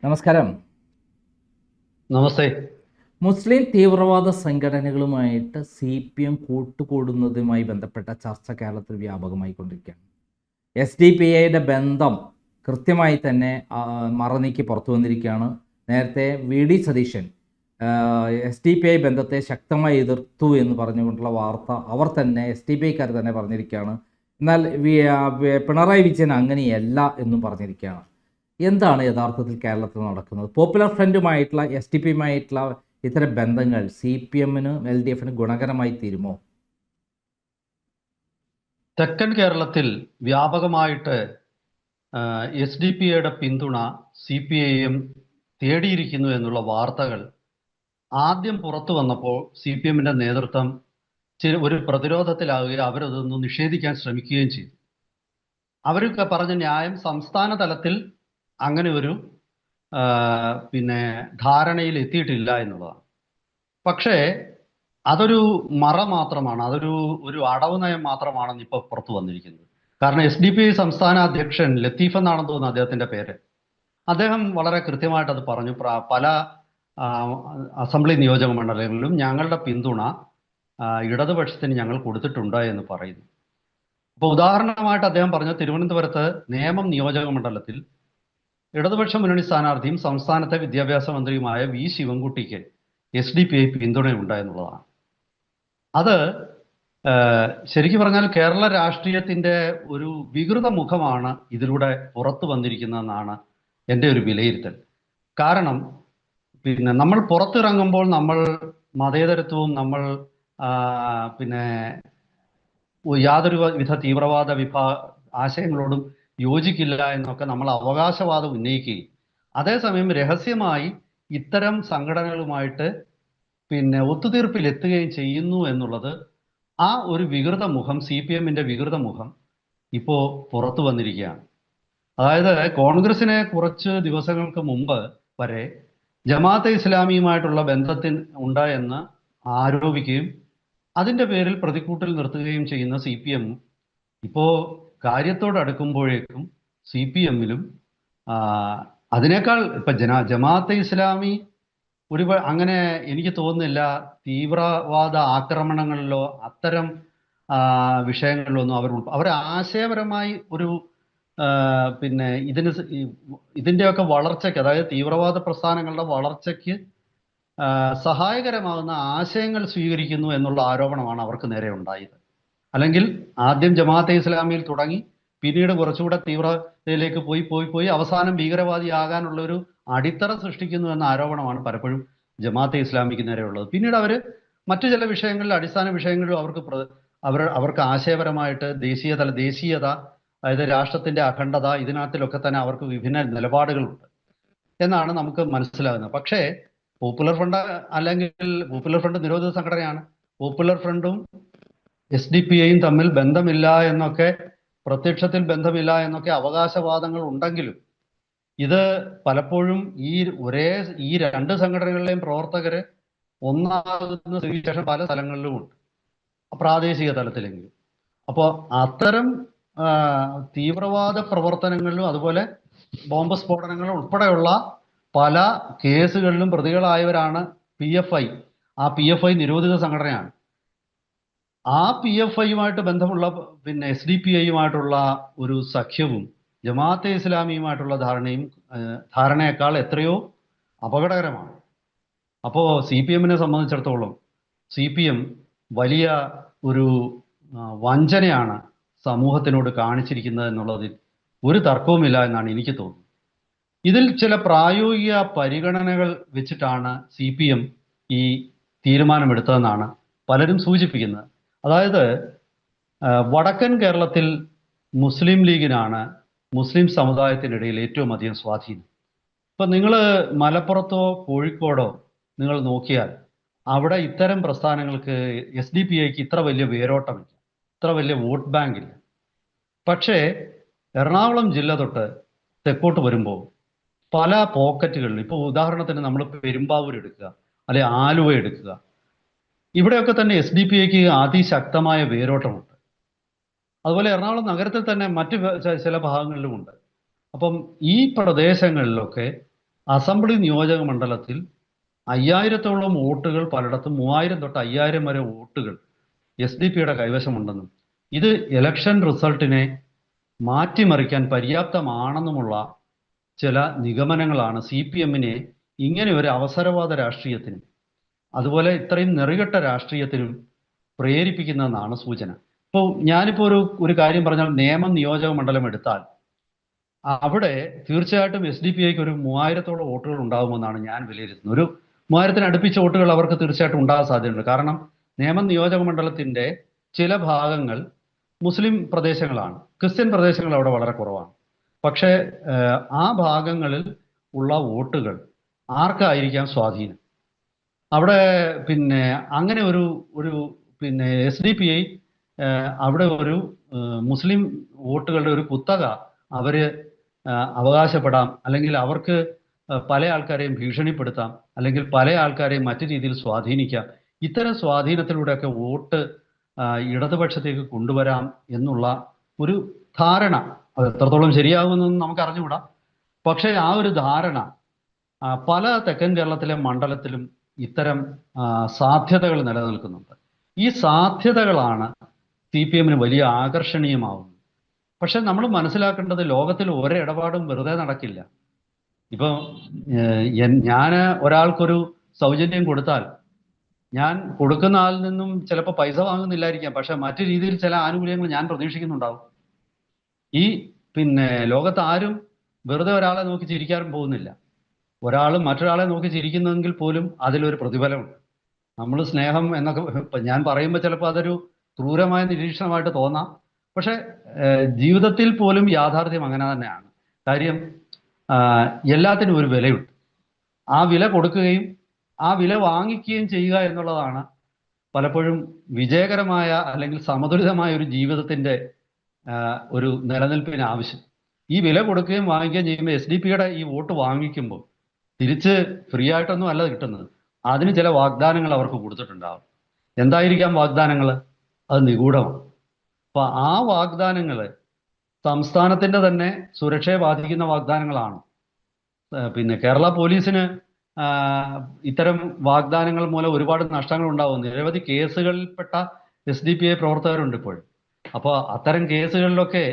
നമസ്കാരം. നമസ്തേ. മുസ്ലിം തീവ്രവാദ സംഘടനകളുമായിട്ട് CPM കൂട്ടുകൂടുന്നതുമായി ബന്ധപ്പെട്ട ചർച്ച കേരളത്തിൽ വ്യാപകമായി കൊണ്ടിരിക്കുകയാണ്. SDPIയുടെ ബന്ധം കൃത്യമായി തന്നെ മറനീക്കി പുറത്തു വന്നിരിക്കുകയാണ്. നേരത്തെ VD സതീശൻ SDPI ബന്ധത്തെ ശക്തമായി എതിർത്തു എന്ന് പറഞ്ഞുകൊണ്ടുള്ള വാർത്ത അവർ തന്നെ SDPIക്കാർ തന്നെ പറഞ്ഞിരിക്കുകയാണ്. എന്നാൽ പിണറായി വിജയൻ അങ്ങനെയല്ല എന്നും പറഞ്ഞിരിക്കുകയാണ്. എന്താണ് യഥാർത്ഥത്തിൽ കേരളത്തിൽ നടക്കുന്നത്? പോപ്പുലർ ഫ്രണ്ടുമായിട്ടുള്ള SDPയുമായിട്ടുള്ള ഇത്തരം ബന്ധങ്ങൾ CPMന് LDFന് ഗുണകരമായി തീരുമോ? തെക്കൻ കേരളത്തിൽ വ്യാപകമായിട്ട് SDPIയുടെ പിന്തുണ CPIM തേടിയിരിക്കുന്നു എന്നുള്ള വാർത്തകൾ ആദ്യം പുറത്തു വന്നപ്പോൾ CPMന്റെ നേതൃത്വം ഒരു പ്രതിരോധത്തിലാവുകയും അവരതൊന്ന് നിഷേധിക്കാൻ ശ്രമിക്കുകയും ചെയ്തു. അവരൊക്കെ പറഞ്ഞ ന്യായം സംസ്ഥാന തലത്തിൽ അങ്ങനെ ഒരു ധാരണയിൽ എത്തിയിട്ടില്ല എന്നുള്ളതാണ്. പക്ഷേ അതൊരു മറ മാത്രമാണ്, ഒരു അടവ് നയം മാത്രമാണെന്ന് ഇപ്പോൾ പുറത്തു വന്നിരിക്കുന്നത്. കാരണം SDPI സംസ്ഥാന അധ്യക്ഷൻ ലത്തീഫ് എന്നാണെന്ന് തോന്നുന്നു അദ്ദേഹത്തിന്റെ പേര്. അദ്ദേഹം വളരെ കൃത്യമായിട്ട് അത് പറഞ്ഞു. പല അസംബ്ലി നിയോജക മണ്ഡലങ്ങളിലും ഞങ്ങളുടെ പിന്തുണ ഇടതുപക്ഷത്തിന് ഞങ്ങൾ കൊടുത്തിട്ടുണ്ട് എന്ന് പറയുന്നു. അപ്പോൾ ഉദാഹരണമായിട്ട് അദ്ദേഹം പറഞ്ഞു, തിരുവനന്തപുരത്ത് നേമം നിയോജക മണ്ഡലത്തിൽ ഇടതുപക്ഷ മുന്നണി സ്ഥാനാർത്ഥിയും സംസ്ഥാനത്തെ വിദ്യാഭ്യാസ മന്ത്രിയുമായ V ശിവൻകുട്ടിക്ക് SDPI പിന്തുണയുണ്ട് എന്നുള്ളതാണ്. അത് ശരിക്കും പറഞ്ഞാൽ കേരള രാഷ്ട്രീയത്തിന്റെ ഒരു വികൃത മുഖമാണ് ഇതിലൂടെ പുറത്തു വന്നിരിക്കുന്നതെന്നാണ് എൻ്റെ ഒരു വിലയിരുത്തൽ. കാരണം നമ്മൾ പുറത്തിറങ്ങുമ്പോൾ നമ്മൾ മതേതരത്വവും നമ്മൾ യാതൊരു വിധ തീവ്രവാദ ആശയങ്ങളോടും യോജിക്കില്ല എന്നൊക്കെ നമ്മൾ അവകാശവാദം ഉന്നയിക്കുകയും അതേസമയം രഹസ്യമായി ഇത്തരം സംഘടനകളുമായിട്ട് ഒത്തുതീർപ്പിലെത്തുകയും ചെയ്യുന്നു എന്നുള്ളത്, ആ ഒരു വികൃത മുഖം, CPMന്റെ വികൃത മുഖം ഇപ്പോൾ പുറത്തു വന്നിരിക്കുകയാണ്. അതായത് കോൺഗ്രസിനെ കുറച്ച് ദിവസങ്ങൾക്ക് മുമ്പ് വരെ ജമാഅത്തെ ഇസ്ലാമിയുമായിട്ടുള്ള ബന്ധത്തിൽ ഉണ്ട് എന്ന് ആരോപിക്കുകയും അതിൻ്റെ പേരിൽ പ്രതിക്കൂട്ടിൽ നിർത്തുകയും ചെയ്യുന്ന CPM ഇപ്പോൾ കാര്യത്തോടടുക്കുമ്പോഴേക്കും CPMലും അതിനേക്കാൾ ജമാഅത്തെ ഇസ്ലാമി അങ്ങനെ എനിക്ക് തോന്നുന്നില്ല തീവ്രവാദ ആക്രമണങ്ങളിലോ അത്തരം വിഷയങ്ങളിലൊന്നും അവർ ആശയപരമായി ഒരു ഇതിൻ്റെയൊക്കെ വളർച്ചയ്ക്ക്, അതായത് തീവ്രവാദ പ്രസ്ഥാനങ്ങളുടെ വളർച്ചയ്ക്ക് സഹായകരമാകുന്ന ആശയങ്ങൾ സ്വീകരിക്കുന്നു എന്നുള്ള ആരോപണമാണ് അവർക്ക് നേരെ ഉണ്ടായത്. അല്ലെങ്കിൽ ആദ്യം ജമാഅത്തെ ഇസ്ലാമിയിൽ തുടങ്ങി പിന്നീട് കുറച്ചുകൂടെ തീവ്രതയിലേക്ക് പോയി അവസാനം ഭീകരവാദിയാകാനുള്ള ഒരു അടിത്തറ സൃഷ്ടിക്കുന്നു എന്ന ആരോപണമാണ് പലപ്പോഴും ജമാഅത്തെ ഇസ്ലാമിക്ക് നേരെയുള്ളത്. പിന്നീട് അവർ മറ്റു ചില വിഷയങ്ങളിൽ, അടിസ്ഥാന വിഷയങ്ങളിൽ അവർക്ക് ആശയപരമായിട്ട് ദേശീയത, അതായത് രാഷ്ട്രത്തിന്റെ അഖണ്ഡത, ഇതിനകത്തിലൊക്കെ തന്നെ അവർക്ക് വിഭിന്ന നിലപാടുകളുണ്ട് എന്നാണ് നമുക്ക് മനസ്സിലാകുന്നത്. പക്ഷേ പോപ്പുലർ ഫ്രണ്ട് നിരോധിത സംഘടനയാണ്. പോപ്പുലർ ഫ്രണ്ടും SDPIയും തമ്മിൽ ബന്ധമില്ല എന്നൊക്കെ, പ്രത്യക്ഷത്തിൽ ബന്ധമില്ല എന്നൊക്കെ അവകാശവാദങ്ങൾ ഉണ്ടെങ്കിലും ഇത് പലപ്പോഴും ഈ രണ്ട് സംഘടനകളിലെയും പ്രവർത്തകര് ഒന്നാകുന്ന സ്ഥിതിവിശേഷം പല സ്ഥലങ്ങളിലും ഉണ്ട്, പ്രാദേശിക തലത്തിലെങ്കിലും. അപ്പോൾ അത്തരം തീവ്രവാദ പ്രവർത്തനങ്ങളിലും അതുപോലെ ബോംബ് സ്ഫോടനങ്ങൾ ഉൾപ്പെടെയുള്ള പല കേസുകളിലും പ്രതികളായവരാണ് PFI. ആ PFI നിരോധിത സംഘടനയാണ്. ആ PFIയുമായിട്ട് ബന്ധമുള്ള SDPIയുമായിട്ടുള്ള ഒരു സഖ്യവും ജമാഅത്തെ ഇസ്ലാമിയുമായിട്ടുള്ള ധാരണയേക്കാൾ എത്രയോ അപകടകരമാണ്. അപ്പോൾ CPMനെ സംബന്ധിച്ചിടത്തോളം CPM വലിയ ഒരു വഞ്ചനയാണ് സമൂഹത്തിനോട് കാണിച്ചിരിക്കുന്നത് എന്നുള്ളതിൽ ഒരു തർക്കവുമില്ല എന്നാണ് എനിക്ക് തോന്നുന്നത്. ഇതിൽ ചില പ്രായോഗിക പരിഗണനകൾ വെച്ചിട്ടാണ് CPM ഈ തീരുമാനമെടുത്തതെന്നാണ് പലരും സൂചിപ്പിക്കുന്നത്. അതായത് വടക്കൻ കേരളത്തിൽ മുസ്ലിം ലീഗിനാണ് മുസ്ലിം സമുദായത്തിനിടയിൽ ഏറ്റവും അധികം സ്വാധീനം. ഇപ്പം നിങ്ങൾ മലപ്പുറത്തോ കോഴിക്കോടോ നിങ്ങൾ നോക്കിയാൽ അവിടെ ഇത്തരം പ്രസ്ഥാനങ്ങൾക്ക് SDPIക്ക് ഇത്ര വലിയ വേരോട്ടമില്ല, ഇത്ര വലിയ വോട്ട് ബാങ്ക് ഇല്ല. പക്ഷേ എറണാകുളം ജില്ല തൊട്ട് തെക്കോട്ട് വരുമ്പോൾ പല പോക്കറ്റുകളിൽ, ഇപ്പോൾ ഉദാഹരണത്തിന് നമ്മൾ പെരുമ്പാവൂർ എടുക്കുക, അല്ലെ ആലുവ എടുക്കുക, ഇവിടെയൊക്കെ തന്നെ SDPIക്ക് അതിശക്തമായ വേരോട്ടമുണ്ട്. അതുപോലെ എറണാകുളം നഗരത്തിൽ തന്നെ മറ്റ് ചില ഭാഗങ്ങളിലുമുണ്ട്. അപ്പം ഈ പ്രദേശങ്ങളിലൊക്കെ അസംബ്ലി നിയോജക മണ്ഡലത്തിൽ 5000-ഓളം വോട്ടുകൾ പലയിടത്തും 3000 തൊട്ട് 5000 വരെ വോട്ടുകൾ SDP-യുടെ കൈവശമുണ്ടെന്നും ഇത് ഇലക്ഷൻ റിസൾട്ടിനെ മാറ്റിമറിക്കാൻ പര്യാപ്തമാണെന്നുമുള്ള ചില നിഗമനങ്ങളാണ് CPM-നെ ഇങ്ങനെ ഒരു അവസരവാദ രാഷ്ട്രീയത്തിനും അതുപോലെ ഇത്രയും നെറികെട്ട രാഷ്ട്രീയത്തിനും പ്രേരിപ്പിക്കുന്നതെന്നാണ് സൂചന. ഇപ്പോൾ ഞാനിപ്പോൾ ഒരു കാര്യം പറഞ്ഞാൽ, നേമം നിയോജക മണ്ഡലം എടുത്താൽ അവിടെ തീർച്ചയായിട്ടും SDP-ക്ക് ഒരു 3000-ഓളം വോട്ടുകൾ ഉണ്ടാകുമെന്നാണ് ഞാൻ വിലയിരുത്തുന്നത്. ഒരു 3000-ന് അടുപ്പിച്ച വോട്ടുകൾ അവർക്ക് തീർച്ചയായിട്ടും ഉണ്ടാകാൻ സാധ്യതയുണ്ട്. കാരണം നേമം നിയോജക മണ്ഡലത്തിന്റെ ചില ഭാഗങ്ങൾ മുസ്ലിം പ്രദേശങ്ങളാണ്, ക്രിസ്ത്യൻ പ്രദേശങ്ങൾ അവിടെ വളരെ കുറവാണ്. പക്ഷേ ആ ഭാഗങ്ങളിൽ ഉള്ള വോട്ടുകൾ ആർക്കായിരിക്കാം സ്വാധീനം? അവിടെ പിന്നെ അങ്ങനെ ഒരു SDP-ഐ അവിടെ ഒരു മുസ്ലിം വോട്ടുകളുടെ ഒരു കുത്തക അവര് അവകാശപ്പെടാം, അല്ലെങ്കിൽ അവർക്ക് പല ആൾക്കാരെയും ഭീഷണിപ്പെടുത്താം, അല്ലെങ്കിൽ പല ആൾക്കാരെയും മറ്റു രീതിയിൽ സ്വാധീനിക്കാം. ഇത്തരം സ്വാധീനത്തിലൂടെയൊക്കെ വോട്ട് ഇടതുപക്ഷത്തേക്ക് കൊണ്ടുവരാം എന്നുള്ള ഒരു ധാരണ, അത് എത്രത്തോളം ശരിയാകുമെന്നൊന്നും നമുക്ക് അറിഞ്ഞുകൂടാ. പക്ഷേ ആ ഒരു ധാരണ പല തെക്കൻ കേരളത്തിലെ മണ്ഡലത്തിലും ഇത്തരം സാധ്യതകൾ നിലനിൽക്കുന്നുണ്ട്. ഈ സാധ്യതകളാണ് CPM-ന് വലിയ ആകർഷണീയമാവുന്നത്. പക്ഷെ നമ്മൾ മനസ്സിലാക്കേണ്ടത്, ലോകത്തിൽ ഒരിടപാടും വെറുതെ നടക്കില്ല. ഇപ്പൊ ഞാൻ ഒരാൾക്കൊരു സൗജന്യം കൊടുത്താൽ ഞാൻ കൊടുക്കുന്ന ആളിൽ നിന്നും ചിലപ്പോൾ പൈസ വാങ്ങുന്നില്ലായിരിക്കാം, പക്ഷെ മറ്റു രീതിയിൽ ചില ആനുകൂല്യങ്ങൾ ഞാൻ പ്രതീക്ഷിക്കുന്നുണ്ടാവും. ഈ ലോകത്ത് ആരും വെറുതെ ഒരാളെ നോക്കി ചിരിക്കാനും പോകുന്നില്ല. ഒരാൾ മറ്റൊരാളെ നോക്കി ചിരിക്കുന്നെങ്കിൽ പോലും അതിലൊരു പ്രതിഫലമുണ്ട്. നമ്മൾ സ്നേഹം എന്നൊക്കെ ഞാൻ പറയുമ്പോൾ ചിലപ്പോൾ അതൊരു ക്രൂരമായ നിരീക്ഷണമായിട്ട് തോന്നാം. പക്ഷെ ജീവിതത്തിൽ പോലും യാഥാർത്ഥ്യം അങ്ങനെ തന്നെയാണ്. കാര്യം എല്ലാത്തിനും ഒരു വിലയുണ്ട്. ആ വില കൊടുക്കുകയും ആ വില വാങ്ങിക്കുകയും ചെയ്യുക എന്നുള്ളതാണ് പലപ്പോഴും വിജയകരമായ അല്ലെങ്കിൽ സമതുലിതമായ ഒരു ജീവിതത്തിന്റെ ഒരു നിലനിൽപ്പിന് ആവശ്യം. ഈ വില കൊടുക്കുകയും വാങ്ങിക്കുകയും ചെയ്യുമ്പോൾ SDP-യുടെ ഈ വോട്ട് വാങ്ങിക്കുമ്പോൾ തിരിച്ച് ഫ്രീ ആയിട്ടൊന്നും അല്ല കിട്ടുന്നത്. അതിന് ചില വാഗ്ദാനങ്ങൾ അവർക്ക് കൊടുത്തിട്ടുണ്ടാവും. എന്തായിരിക്കാം വാഗ്ദാനങ്ങൾ? അത് നിഗൂഢമാണ്. അപ്പൊ ആ വാഗ്ദാനങ്ങൾ സംസ്ഥാനത്തിന്റെ തന്നെ സുരക്ഷയെ ബാധിക്കുന്ന വാഗ്ദാനങ്ങളാണ്. കേരള പോലീസിന് ഇത്തരം വാഗ്ദാനങ്ങൾ മൂലം ഒരുപാട് നഷ്ടങ്ങൾ ഉണ്ടാകുന്നു. നിരവധി കേസുകളിൽപ്പെട്ട SDP-ഐ പ്രവർത്തകരുണ്ട് ഇപ്പോൾ. അപ്പോൾ അത്തരം കേസുകളിലൊക്കെ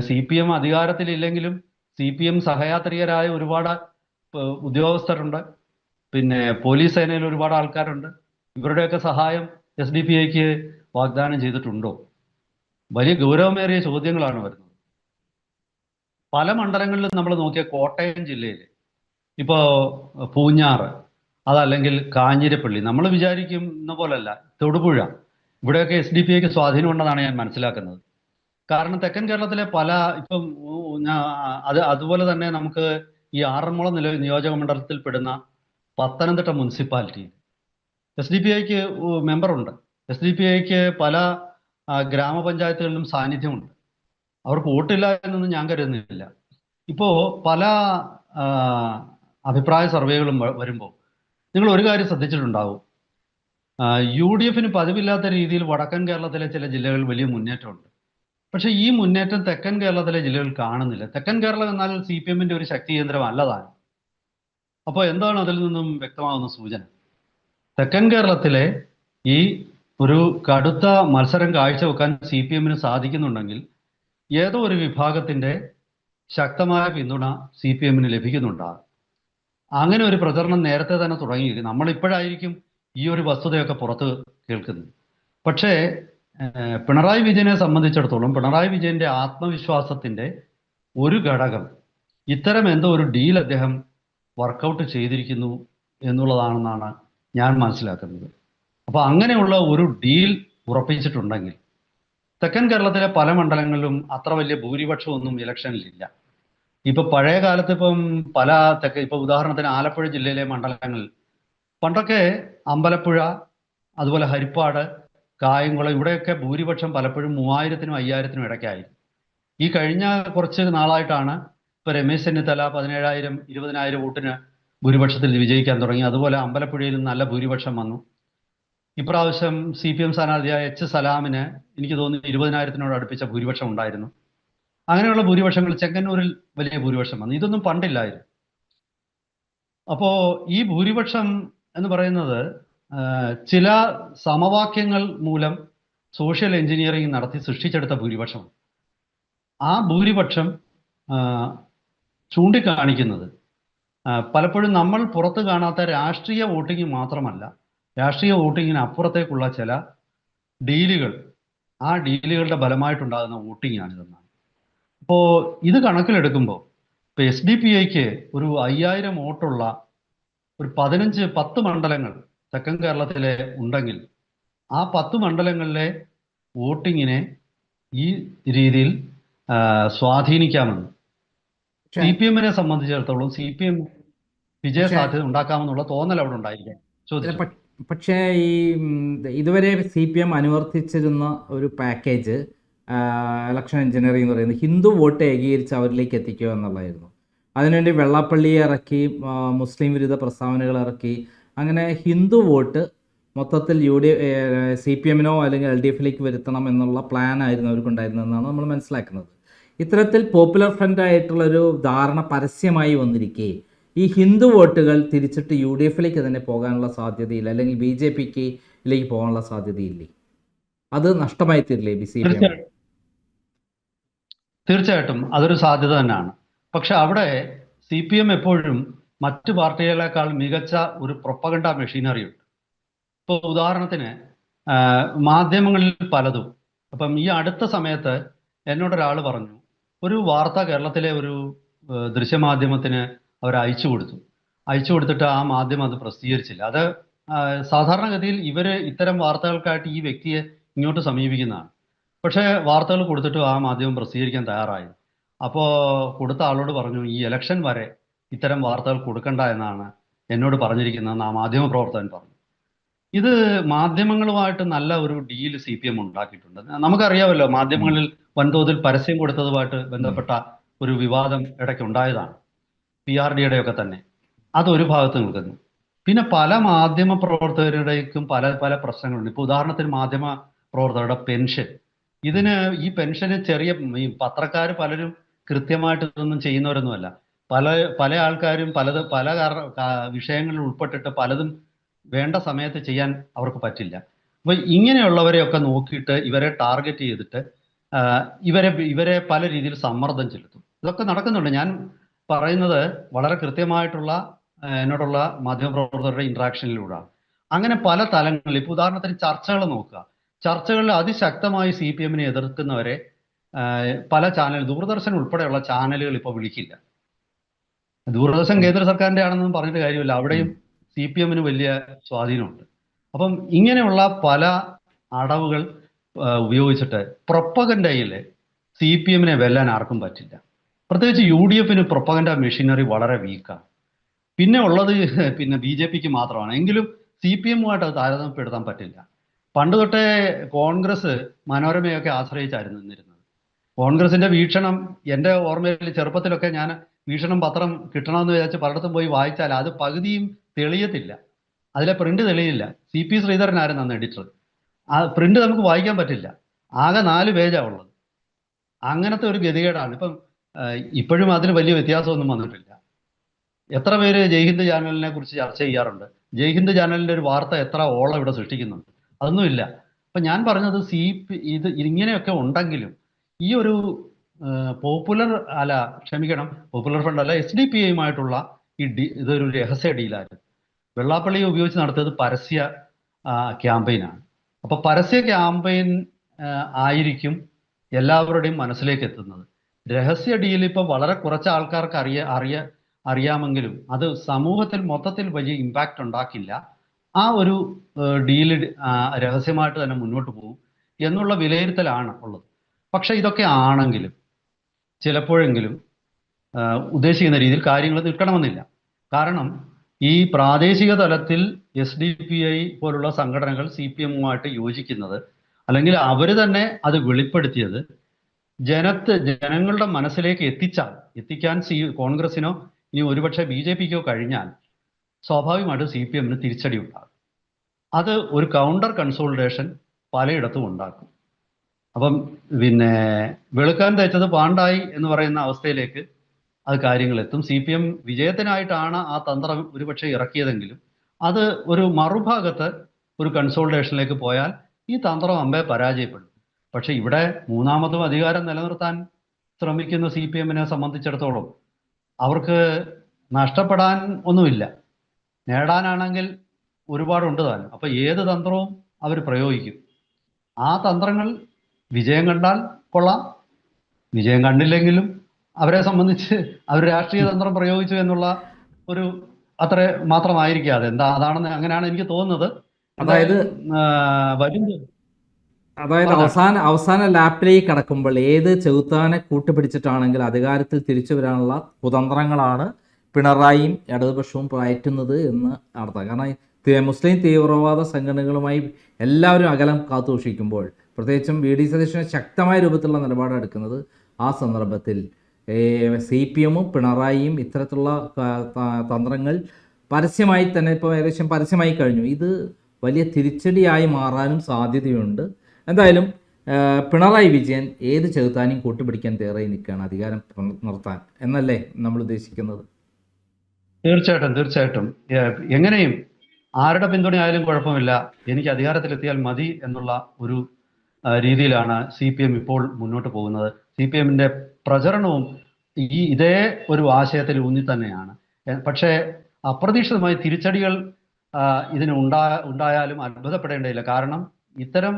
CPM അധികാരത്തിലില്ലെങ്കിലും CPM സഹയാത്രികരായ ഒരുപാട് ഉദ്യോഗസ്ഥരുണ്ട്. പോലീസ് സേനയിൽ ഒരുപാട് ആൾക്കാരുണ്ട്. ഇവരുടെയൊക്കെ സഹായം SDP-ഐക്ക് വാഗ്ദാനം ചെയ്തിട്ടുണ്ടോ? വലിയ ഗൗരവമേറിയ ചോദ്യങ്ങളാണ് വരുന്നത്. പല മണ്ഡലങ്ങളിലും നമ്മൾ നോക്കിയ കോട്ടയം ജില്ലയിൽ ഇപ്പോൾ പൂഞ്ഞാറ്, അതല്ലെങ്കിൽ കാഞ്ഞിരപ്പള്ളി, നമ്മൾ വിചാരിക്കുന്ന പോലല്ല, തൊടുപുഴ, ഇവിടെയൊക്കെ SDP-ഐക്ക് സ്വാധീനമുണ്ടെന്നാണ് ഞാൻ മനസ്സിലാക്കുന്നത്. കാരണം തെക്കൻ കേരളത്തിലെ പല അതുപോലെ തന്നെ നമുക്ക് ഈ ആറന്മുള നിയോജക മണ്ഡലത്തിൽ പെടുന്ന പത്തനംതിട്ട മുനിസിപ്പാലിറ്റി SDP-ഐക്ക് മെമ്പറുണ്ട്. SDP-ഐക്ക് പല ഗ്രാമപഞ്ചായത്തുകളിലും സാന്നിധ്യമുണ്ട്. അവർക്ക് വോട്ടില്ല എന്നൊന്നും ഞാൻ കരുതുന്നില്ല. ഇപ്പോ പല അഭിപ്രായ സർവേകളും വരുമ്പോൾ നിങ്ങൾ ഒരു കാര്യം ശ്രദ്ധിച്ചിട്ടുണ്ടാവും. UDF-ന് പതിവില്ലാത്ത രീതിയിൽ വടക്കൻ കേരളത്തിലെ ചില ജില്ലകളിൽ വലിയ മുന്നേറ്റമുണ്ട്. പക്ഷെ ഈ മുന്നേറ്റം തെക്കൻ കേരളത്തിലെ ജില്ലകൾ കാണുന്നില്ല. തെക്കൻ കേരളം എന്നാൽ CPM-ന്റെ ഒരു ശക്തി കേന്ദ്രമല്ലതാണ്. അപ്പോൾ എന്താണ് അതിൽ നിന്നും വ്യക്തമാകുന്ന സൂചന? തെക്കൻ കേരളത്തിലെ ഈ ഒരു കടുത്ത മത്സരം കാഴ്ചവെക്കാൻ CPM-ന് സാധിക്കുന്നുണ്ടെങ്കിൽ ഏതോ ഒരു വിഭാഗത്തിന്റെ ശക്തമായ പിന്തുണ CPM-ന് ലഭിക്കുന്നുണ്ടാകും. അങ്ങനെ ഒരു പ്രചരണം നേരത്തെ തന്നെ തുടങ്ങി. നമ്മളിപ്പോഴായിരിക്കും ഈ ഒരു വസ്തുതയൊക്കെ പുറത്ത് കേൾക്കുന്നത്. പക്ഷേ പിണറായി വിജയനെ സംബന്ധിച്ചിടത്തോളം പിണറായി വിജയന്റെ ആത്മവിശ്വാസത്തിന്റെ ഒരു ഘടകം ഇത്തരം എന്തോ ഒരു ഡീൽ അദ്ദേഹം വർക്കൗട്ട് ചെയ്തിരിക്കുന്നു എന്നുള്ളതാണെന്നാണ് ഞാൻ മനസ്സിലാക്കുന്നത്. അപ്പൊ അങ്ങനെയുള്ള ഒരു ഡീൽ ഉറപ്പിച്ചിട്ടുണ്ടെങ്കിൽ തെക്കൻ കേരളത്തിലെ പല മണ്ഡലങ്ങളിലും അത്ര വലിയ ഭൂരിപക്ഷമൊന്നും ഇലക്ഷനിലില്ല. ഇപ്പൊ പഴയ കാലത്ത് ഇപ്പൊ ഉദാഹരണത്തിന് ആലപ്പുഴ ജില്ലയിലെ മണ്ഡലങ്ങളിൽ പണ്ടൊക്കെ അമ്പലപ്പുഴ, അതുപോലെ ഹരിപ്പാട്, കായംകുളം, ഇവിടെയൊക്കെ ഭൂരിപക്ഷം പലപ്പോഴും 3000-നും 5000-നും ഇടയ്ക്കായിരുന്നു. ഈ കഴിഞ്ഞ കുറച്ച് നാളായിട്ടാണ് ഇപ്പൊ രമേശ് ചെന്നിത്തല 17,000, 20,000 വോട്ടിന് ഭൂരിപക്ഷത്തിൽ വിജയിക്കാൻ തുടങ്ങി. അതുപോലെ അമ്പലപ്പുഴയിലും നല്ല ഭൂരിപക്ഷം വന്നു. ഇപ്രാവശ്യം CPM സ്ഥാനാർത്ഥിയായ H. സലാമിന് എനിക്ക് തോന്നുന്നു 20,000-നോട് അടുപ്പിച്ച ഭൂരിപക്ഷം ഉണ്ടായിരുന്നു. അങ്ങനെയുള്ള ഭൂരിപക്ഷങ്ങൾ ചെങ്ങന്നൂരിൽ വലിയ ഭൂരിപക്ഷം വന്നു. ഇതൊന്നും പണ്ടില്ലായിരുന്നു. അപ്പോ ഈ ഭൂരിപക്ഷം എന്ന് പറയുന്നത് ചില സമവാക്യങ്ങൾ മൂലം സോഷ്യൽ എഞ്ചിനീയറിംഗ് നടത്തി സൃഷ്ടിച്ചെടുത്ത ഭൂരിപക്ഷം. ആ ഭൂരിപക്ഷം ആ, ചൂണ്ടിക്കാണിക്കുന്നത് പലപ്പോഴും നമ്മൾ പുറത്ത് കാണാത്ത രാഷ്ട്രീയ വോട്ടിംഗ് മാത്രമല്ല, രാഷ്ട്രീയ വോട്ടിങ്ങിന് അപ്പുറത്തേക്കുള്ള ചില ഡീലുകൾ, ആ ഡീലുകളുടെ ഫലമായിട്ടുണ്ടാകുന്ന വോട്ടിംഗ് ആണിതെന്നാണ്. അപ്പോൾ ഇത് കണക്കിലെടുക്കുമ്പോൾ ഇപ്പോൾ SDPIക്ക് ഒരു 5000 വോട്ടുള്ള ഒരു 10 മണ്ഡലങ്ങൾ തെക്കൻ കേരളത്തിലെ ഉണ്ടെങ്കിൽ ആ 10 മണ്ഡലങ്ങളിലെ വോട്ടിങ്ങിനെ ഈ രീതിയിൽ സ്വാധീനിക്കാമെന്ന് പക്ഷേ CPM-നെ സംബന്ധിച്ചിടത്തോളം CPM വിജയ പക്ഷേ സാധ്യത ഉണ്ടാക്കാമെന്നുള്ള തോന്നൽ അവിടെ ഉണ്ടായിരിക്കാം. അല്ല, ചോദിച്ചു. പക്ഷേ ഈ ഇതുവരെ CPM അനുവർത്തിച്ചിരുന്ന ഒരു പാക്കേജ് ഇലക്ഷൻ എഞ്ചിനീയറിംഗ് എന്ന് പറയുന്നത് ഹിന്ദു വോട്ട് ഏകീകരിച്ച് അവരിലേക്ക് എത്തിക്കുക എന്നുള്ളതായിരുന്നു. അതിനുവേണ്ടി വെള്ളാപ്പള്ളിയെ ഇറക്കി, മുസ്ലിം വിരുദ്ധ പ്രസ്താവനകൾ ഇറക്കി, അങ്ങനെ ഹിന്ദു വോട്ട് മൊത്തത്തിൽ CPM-നോ അല്ലെങ്കിൽ LDF-ലേക്ക് വരുത്തണം എന്നുള്ള പ്ലാനായിരുന്നു അവർക്കുണ്ടായിരുന്നതെന്നാണ് നമ്മൾ മനസ്സിലാക്കുന്നത്. ഇത്തരത്തിൽ പോപ്പുലർ ഫ്രണ്ടായിട്ടുള്ളൊരു ധാരണ പരസ്യമായി വന്നിരിക്കെ ഈ ഹിന്ദു വോട്ടുകൾ തിരിച്ചിട്ട് UDF-ലേക്ക് തന്നെ പോകാനുള്ള സാധ്യതയില്ല, അല്ലെങ്കിൽ BJPക്ക് പോകാനുള്ള സാധ്യതയില്ലേ? അത് നഷ്ടമായി തീരില്ലേ CPM? തീർച്ചയായിട്ടും അതൊരു സാധ്യത തന്നെയാണ്. പക്ഷെ അവിടെ CPM എപ്പോഴും മറ്റു പാർട്ടികളെക്കാൾ മികച്ച ഒരു പ്രൊപ്പഗണ്ട മെഷീനറി ഉണ്ട്. ഇപ്പോൾ ഉദാഹരണത്തിന് മാധ്യമങ്ങളിൽ പലതും, അപ്പം ഈ അടുത്ത സമയത്ത് എന്നോടൊരാൾ പറഞ്ഞു, ഒരു വാർത്ത കേരളത്തിലെ ഒരു ദൃശ്യമാധ്യമത്തിന് അവർ അയച്ചു കൊടുത്തിട്ട് ആ മാധ്യമം അത് പ്രസിദ്ധീകരിച്ചില്ല. അത് സാധാരണഗതിയിൽ ഇവർ ഇത്തരം വാർത്തകൾക്കായിട്ട് ഈ വ്യക്തിയെ ഇങ്ങോട്ട് സമീപിക്കുന്നതാണ്. പക്ഷേ വാർത്തകൾ കൊടുത്തിട്ട് ആ മാധ്യമം പ്രസിദ്ധീകരിക്കാൻ തയ്യാറായി. അപ്പോൾ കൊടുത്ത ആളോട് പറഞ്ഞു, ഈ ഇലക്ഷൻ വരെ ഇത്തരം വാർത്തകൾ കൊടുക്കണ്ട എന്നാണ് എന്നോട് പറഞ്ഞിരിക്കുന്നതെന്ന് ആ മാധ്യമ പ്രവർത്തകൻ പറഞ്ഞു. ഇത് മാധ്യമങ്ങളുമായിട്ട് നല്ല ഒരു ഡീൽ CPM ഉണ്ടാക്കിയിട്ടുണ്ട്. നമുക്കറിയാമല്ലോ, മാധ്യമങ്ങളിൽ വൻതോതിൽ പരസ്യം കൊടുത്തതുമായിട്ട് ബന്ധപ്പെട്ട ഒരു വിവാദം ഇടയ്ക്ക് ഉണ്ടായതാണ്, PRD-യുടെ ഒക്കെ തന്നെ. അതൊരു ഭാഗത്ത് നിൽക്കുന്നു. പിന്നെ പല മാധ്യമ പ്രവർത്തകരുടേക്കും പല പല പ്രശ്നങ്ങളുണ്ട്. ഇപ്പോൾ ഉദാഹരണത്തിന് മാധ്യമ പ്രവർത്തകരുടെ പെൻഷൻ, ഈ പെൻഷന് ചെറിയ ഈ പത്രക്കാർ പലരും കൃത്യമായിട്ട് ഇതൊന്നും ചെയ്യുന്നവരൊന്നുമല്ല. പല ആൾക്കാരും പല വിഷയങ്ങളിൽ ഉൾപ്പെട്ടിട്ട് പലതും വേണ്ട സമയത്ത് ചെയ്യാൻ അവർക്ക് പറ്റില്ല. അപ്പൊ ഇങ്ങനെയുള്ളവരെയൊക്കെ നോക്കിയിട്ട് ഇവരെ ടാർഗറ്റ് ചെയ്തിട്ട് ഇവരെ പല രീതിയിൽ സമ്മർദ്ദം ചെലുത്തും. ഇതൊക്കെ നടക്കുന്നുണ്ട്. ഞാൻ പറയുന്നത് വളരെ കൃത്യമായിട്ടുള്ള എന്നോടുള്ള മാധ്യമപ്രവർത്തകരുടെ ഇന്ററാക്ഷനിലൂടെയാണ്. അങ്ങനെ പല തലങ്ങളിൽ, ഇപ്പോൾ ഉദാഹരണത്തിന് ചർച്ചകൾ നോക്കുക. ചർച്ചകളിൽ അതിശക്തമായി CPM-നെ എതിർക്കുന്നവരെ പല ദൂരദർശൻ ഉൾപ്പെടെയുള്ള ചാനലുകൾ ഇപ്പോൾ വിളിക്കില്ല. ദൂരദർശൻ കേന്ദ്ര സർക്കാരിന്റെ ആണെന്നൊന്നും പറഞ്ഞിട്ട് കാര്യമില്ല, അവിടെയും CPM-ന് വലിയ സ്വാധീനമുണ്ട്. അപ്പം ഇങ്ങനെയുള്ള പല അടവുകൾ ഉപയോഗിച്ചിട്ട് പ്രൊപ്പഗൻഡയിൽ CPM-നെ വെല്ലാൻ ആർക്കും പറ്റില്ല. പ്രത്യേകിച്ച് UDF-ന് പ്രൊപ്പഗൻഡ മെഷീനറി വളരെ വീക്കാണ്. പിന്നെ ഉള്ളത് BJPക്ക് മാത്രമാണ്. എങ്കിലും CPM-ഉമായിട്ട് അത് താരതമ്യപ്പെടുത്താൻ പറ്റില്ല. പണ്ട് തൊട്ടേ കോൺഗ്രസ് മനോരമയൊക്കെ ആശ്രയിച്ചായിരുന്നു നിന്നിരുന്നത്. കോൺഗ്രസിന്റെ വീക്ഷണം, എൻ്റെ ഓർമ്മയിൽ ചെറുപ്പത്തിലൊക്കെ ഞാൻ വീക്ഷണം പത്രം കിട്ടണമെന്ന് വിചാരിച്ച് പലയിടത്തും പോയി വായിച്ചാൽ അത് പകുതിയും തെളിയത്തില്ല, അതിലെ പ്രിന്റ് തെളിയില്ല. CP ശ്രീധരനായിരുന്നു അന്ന് എഡിറ്റർ. ആ പ്രിന്റ് നമുക്ക് വായിക്കാൻ പറ്റില്ല, ആകെ 4 പേജാണ് ഉള്ളത്. അങ്ങനത്തെ ഒരു ഗതികേടാണ്. ഇപ്പം ഇപ്പോഴും അതിന് വലിയ വ്യത്യാസമൊന്നും വന്നിട്ടില്ല. എത്ര പേര് ജയ്ഹിന്ദ് ചാനലിനെ കുറിച്ച് ചർച്ച ചെയ്യാറുണ്ട്? ജയ്ഹിന്ദ് ചാനലിന്റെ ഒരു വാർത്ത എത്ര ഓളം ഇവിടെ സൃഷ്ടിക്കുന്നുണ്ട്? അതൊന്നുമില്ല. അപ്പൊ ഞാൻ പറഞ്ഞത് ഇത് ഇങ്ങനെയൊക്കെ ഉണ്ടെങ്കിലും ഈ ഒരു പോപ്പുലർ ഫ്രണ്ട് അല്ല, SDPI-യുമായിട്ടുള്ള ഇതൊരു രഹസ്യ ഡീലായിരുന്നു. വെള്ളാപ്പള്ളിയെ ഉപയോഗിച്ച് നടത്തിയത് പരസ്യ ക്യാമ്പയിനാണ്. അപ്പൊ പരസ്യ ക്യാമ്പയിൻ ആയിരിക്കും എല്ലാവരുടെയും മനസ്സിലേക്ക് എത്തുന്നത്. രഹസ്യ ഡീൽ ഇപ്പൊ വളരെ കുറച്ച് ആൾക്കാർക്ക് അറിയാമെങ്കിലും അത് സമൂഹത്തിൽ മൊത്തത്തിൽ വലിയ ഇമ്പാക്റ്റ് ഉണ്ടാക്കില്ല. ആ ഒരു ഡീല് രഹസ്യമായിട്ട് തന്നെ മുന്നോട്ട് പോകും എന്നുള്ള വിലയിരുത്തലാണ് ഉള്ളത്. പക്ഷെ ഇതൊക്കെ ആണെങ്കിലും ചിലപ്പോഴെങ്കിലും ഉദ്ദേശിക്കുന്ന രീതിയിൽ കാര്യങ്ങൾ നിൽക്കണമെന്നില്ല. കാരണം ഈ പ്രാദേശിക തലത്തിൽ SDPI പോലുള്ള സംഘടനകൾ CPM-ഉമായിട്ട് യോജിക്കുന്നത്, അല്ലെങ്കിൽ അവർ തന്നെ അത് വെളിപ്പെടുത്തിയത് ജനങ്ങളുടെ മനസ്സിലേക്ക് എത്തിക്കാൻ കോൺഗ്രസിനോ ഇനി ഒരുപക്ഷെ BJPക്കോ കഴിഞ്ഞാൽ സ്വാഭാവികമായിട്ട് CPM-ന് തിരിച്ചടി ഉണ്ടാകും. അത് ഒരു കൗണ്ടർ കൺസോളിഡേഷൻ പലയിടത്തും ഉണ്ടാക്കും. അപ്പം വെളുക്കാൻ തേച്ചത് പാണ്ടായി എന്ന് പറയുന്ന അവസ്ഥയിലേക്ക് അത് കാര്യങ്ങളെത്തും. CPM വിജയത്തിനായിട്ടാണ് ആ തന്ത്രം ഒരുപക്ഷെ ഇറക്കിയതെങ്കിലും അത് ഒരു മറുഭാഗത്ത് ഒരു കൺസോൾട്ടേഷനിലേക്ക് പോയാൽ ഈ തന്ത്രം അമ്പേ പരാജയപ്പെടും. പക്ഷെ ഇവിടെ മൂന്നാമതും അധികാരം നിലനിർത്താൻ ശ്രമിക്കുന്ന CPM-നെ സംബന്ധിച്ചിടത്തോളം അവർക്ക് നഷ്ടപ്പെടാൻ ഒന്നുമില്ല, നേടാനാണെങ്കിൽ ഒരുപാടുണ്ട് താനും. അപ്പൊ ഏത് തന്ത്രവും അവർ പ്രയോഗിക്കും. ആ തന്ത്രങ്ങൾ വിജയം കണ്ടാൽ കൊള്ളാം, വിജയം കണ്ടില്ലെങ്കിലും അവരെ സംബന്ധിച്ച് അവർ രാഷ്ട്രീയ തന്ത്രം പ്രയോഗിച്ചു എന്നുള്ള ഒരു അത്ര മാത്രമായിരിക്കാതെ എന്താ അതാണെന്ന് അങ്ങനെയാണ് എനിക്ക് തോന്നുന്നത്. അതായത് വരും അതായത് പറഞ്ഞോ. അവസാന ലാപ്പിലേക്ക് കടക്കുമ്പോൾ ഏത് ചെകുത്താനെ കൂട്ടുപിടിച്ചിട്ടാണെങ്കിൽ അധികാരത്തിൽ തിരിച്ചു വരാനുള്ള കുതന്ത്രങ്ങളാണ് പിണറായിയും ഇടതുപക്ഷവും പയറ്റുന്നത് എന്ന് അർത്ഥം. കാരണം മുസ്ലിം തീവ്രവാദ സംഘടനകളുമായി എല്ലാവരും അകലം കാത്തുസൂക്ഷിക്കുമ്പോൾ, പ്രത്യേകിച്ചും VD സതീശന് ശക്തമായ രൂപത്തിലുള്ള നിലപാടെടുക്കുന്നത്, ആ സന്ദർഭത്തിൽ CPM-ഉം പിണറായിയും ഇത്തരത്തിലുള്ള തന്ത്രങ്ങൾ പരസ്യമായി തന്നെ ഇപ്പോൾ ഏകദേശം പരസ്യമായി കഴിഞ്ഞു. ഇത് വലിയ തിരിച്ചടിയായി മാറാനും സാധ്യതയുണ്ട്. എന്തായാലും പിണറായി വിജയൻ ഏത് ചെകുത്താനെയും കൂട്ടുപിടിക്കാൻ തയ്യാറായി നിൽക്കുകയാണ് അധികാരം നിർത്താൻ എന്നല്ലേ നമ്മൾ ഉദ്ദേശിക്കുന്നത്? തീർച്ചയായിട്ടും എങ്ങനെയും ആരുടെ പിന്തുണയായാലും കുഴപ്പമില്ല, എനിക്ക് അധികാരത്തിലെത്തിയാൽ മതി എന്നുള്ള ഒരു രീതിയിലാണ് CPM ഇപ്പോൾ മുന്നോട്ട് പോകുന്നത്. CPM-ന്റെ പ്രചരണവും ഇതേ ഒരു ആശയത്തിൽ ഊന്നി തന്നെയാണ്. പക്ഷേ അപ്രതീക്ഷിതമായി തിരിച്ചടികൾ ഇതിന് ഉണ്ടായാലും അത്ഭുതപ്പെടേണ്ടതില്ല. കാരണം ഇത്തരം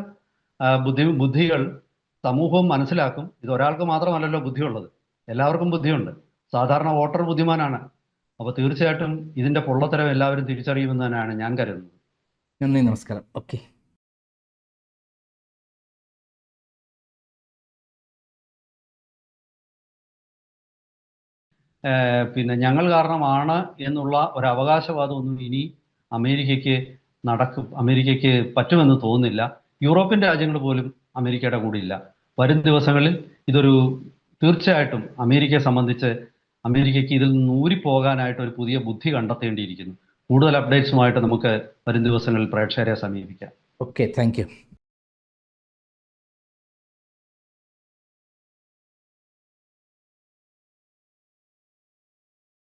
ബുദ്ധികൾ സമൂഹവും മനസ്സിലാക്കും. ഇത് ഒരാൾക്ക് മാത്രമല്ലല്ലോ ബുദ്ധിയുള്ളത്, എല്ലാവർക്കും ബുദ്ധിയുണ്ട്. സാധാരണ വോട്ടർ ബുദ്ധിമാനാണ്. അപ്പോൾ തീർച്ചയായിട്ടും ഇതിന്റെ പൊള്ളത്തരം എല്ലാവരും തിരിച്ചറിയുമെന്ന് തന്നെയാണ് ഞാൻ കരുതുന്നത്. നന്ദി, നമസ്കാരം. ഓക്കെ. പിന്നെ ഞങ്ങൾ കാരണമാണ് എന്നുള്ള ഒരു അവകാശവാദമൊന്നും ഇനി അമേരിക്കയ്ക്ക് പറ്റുമെന്ന് തോന്നുന്നില്ല. യൂറോപ്യൻ രാജ്യങ്ങൾ പോലും അമേരിക്കയുടെ കൂടെ ഇല്ല. വരും ദിവസങ്ങളിൽ ഇതൊരു തീർച്ചയായിട്ടും അമേരിക്കയെ സംബന്ധിച്ച് അമേരിക്കയ്ക്ക് ഇതിൽ നിന്ന് ഊരിപ്പോകാനായിട്ട് ഒരു പുതിയ ബുദ്ധി കണ്ടെത്തേണ്ടിയിരിക്കുന്നു. കൂടുതൽ അപ്ഡേറ്റ്സുമായിട്ട് നമുക്ക് വരും ദിവസങ്ങളിൽ പ്രേക്ഷകരെ സമീപിക്കാം. Okay, thank you.